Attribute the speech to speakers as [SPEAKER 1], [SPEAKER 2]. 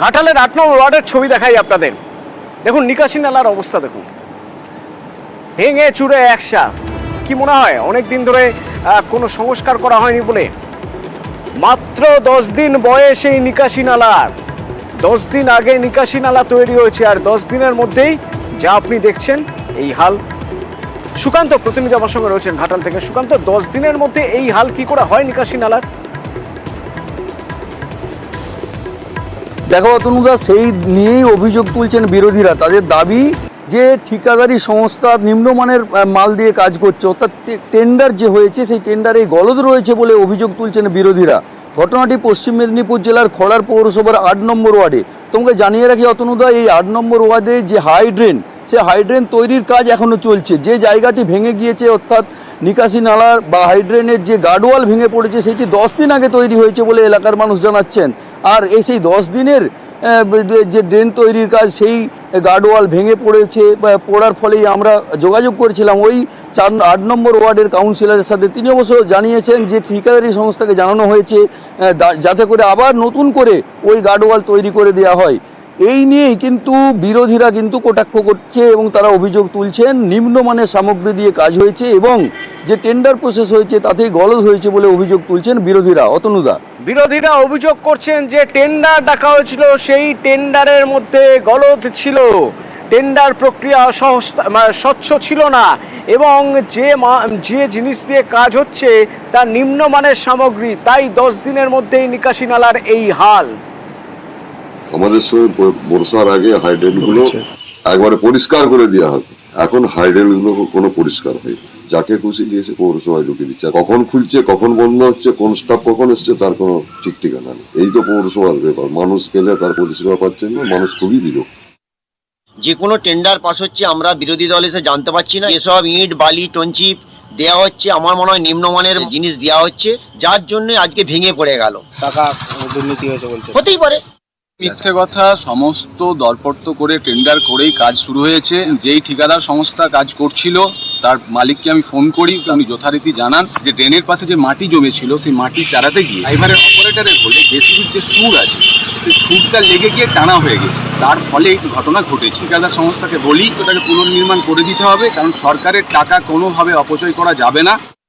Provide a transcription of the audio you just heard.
[SPEAKER 1] ঘাটালের 8 নম্বর ওয়ার্ডের ছবি দেখাই আপনাদের। দেখুন নিকাশি নালার অবস্থা দেখুন, ভেঙে চুরে একসা। কি মনে হয় অনেক দিন ধরে কোনো সংস্কার করা হয়নি বলে? মাত্র 10 দিন বয়স এই নিকাশি নালার। 10 দিন আগে নিকাশি নালা তৈরি হয়েছে, আর 10 দিনের মধ্যেই যা আপনি দেখছেন এই হাল। সুকান্ত প্রতিনিধি আমার সঙ্গে রয়েছেন ঘাটাল থেকে। সুকান্ত, 10 দিনের মধ্যে এই হাল কি করে হয় নিকাশি নালার?
[SPEAKER 2] দেখো অতনুদা, সেই নিয়েই অভিযোগ তুলছেন বিরোধীরা। তাদের দাবি যে ঠিকাদারি সংস্থা নিম্নমানের মাল দিয়ে কাজ করছে, অর্থাৎ টেন্ডার যে হয়েছে সেই টেন্ডারে গলদ রয়েছে বলে অভিযোগ তুলছেন বিরোধীরা। ঘটনাটি পশ্চিম মেদিনীপুর জেলার খড়ার পৌরসভার 8 নম্বর ওয়ার্ডে। তোমাকে জানিয়ে রাখি অতনুদা, এই 8 নম্বর ওয়ার্ডে যে হাইড্রেন, সে হাইড্রেন তৈরির কাজ এখনো চলছে। যে জায়গাটি ভেঙে গিয়েছে, অর্থাৎ নিকাশি নালার বা হাইড্রেনের যে গার্ডওয়াল ভেঙে পড়েছে, সেটি 10 দিন আগে তৈরি হয়েছে বলে এলাকার মানুষ জানাচ্ছেন। আর সেই 10 দিনের যে ড্রেন তৈরির কাজ, সেই গার্ডওয়াল ভেঙে পড়েছে। পড়ার ফলেই আমরা যোগাযোগ করেছিলাম ওই 8 নম্বর ওয়ার্ডের কাউন্সিলরের সাথে। তিনি অবশ্য জানিয়েছেন যে ঠিকাদারি সংস্থাকে জানানো হয়েছে যাতে করে আবার নতুন করে ওই গার্ডওয়াল তৈরি করে দেওয়া হয়। এই নিয়েই কিন্তু বিরোধীরা কিন্তু কটাক্ষ করছে এবং তারা অভিযোগ তুলছেন নিম্নমানের সামগ্রী দিয়ে কাজ হয়েছে এবং যে টেন্ডার প্রসেস হয়েছে তাতেই গলদ হয়েছে বলে অভিযোগ তুলছেন বিরোধীরা। অতনুদা,
[SPEAKER 1] বিরোধীরা অভিযোগ করছেন যে টেন্ডার ডাকা হয়েছিল, সেই টেন্ডারের মধ্যে গলদ ছিল, টেন্ডার প্রক্রিয়া স্বচ্ছ ছিল না, এবং যে জিনিস দিয়ে কাজ হচ্ছে তা নিম্নমানের সামগ্রী। তাই 10 দিনের মধ্যেই নিকাশি নালার এই হাল।
[SPEAKER 3] আমাদের সময় বর্ষার আগে হাইড্রেনগুলো একবারে পরিষ্কার করে দেওয়া হবে। এখন হাইড্রেনগুলো কোনো পরিষ্কার হয়, যাকে খুশি দিয়েছে পৌরসভায় ঢুকিয়ে দিচ্ছে। কখন খুলছে, কখন বন্ধ হচ্ছে, কোন স্টাফ কখন এসছে, তার কোনো ঠিক ঠিকানা নেই। এই তো পৌরসভার ব্যাপার। মানুষ গেলে তার পরিষেবা পাচ্ছেন না, মানুষ খুবই বিরক্ত।
[SPEAKER 4] যে কোনো টেন্ডার পাস হচ্ছে আমরা বিরোধী দল এসে জানতে পারছি না। এসব ইট বালি টঞ্চিপ দেওয়া হচ্ছে, আমার মনে হয় নিম্নমানের জিনিস দেওয়া হচ্ছে, যার জন্য আজকে ভেঙে পড়ে গেল।
[SPEAKER 5] টাকা দুর্নীতি হয়েছে বলছে।
[SPEAKER 4] হতেই পারে,
[SPEAKER 6] মিথ্যে কথা। সমস্ত দরপত্র করে টেন্ডার করেই কাজ শুরু হয়েছে। যেই ঠিকাদার সংস্থা কাজ করছিল তার মালিককে আমি ফোন করি, উনি যথারীতি জানান যে ড্রেনের পাশে যে মাটি জমেছিল সেই মাটি চারাতে গিয়ে ড্রাইভারের অপারেটরের বলে জেসিবির যে সুর আছে সেই সুরটা লেগে গিয়ে টানা হয়ে গেছে। তার ফলে এই ঘটনা ঘটেছে। ঠিকাদার সংস্থাকে বলি ওটাকে পুনর্নির্মাণ করে দিতে হবে, কারণ সরকারের টাকা কোনোভাবে অপচয় করা যাবে না।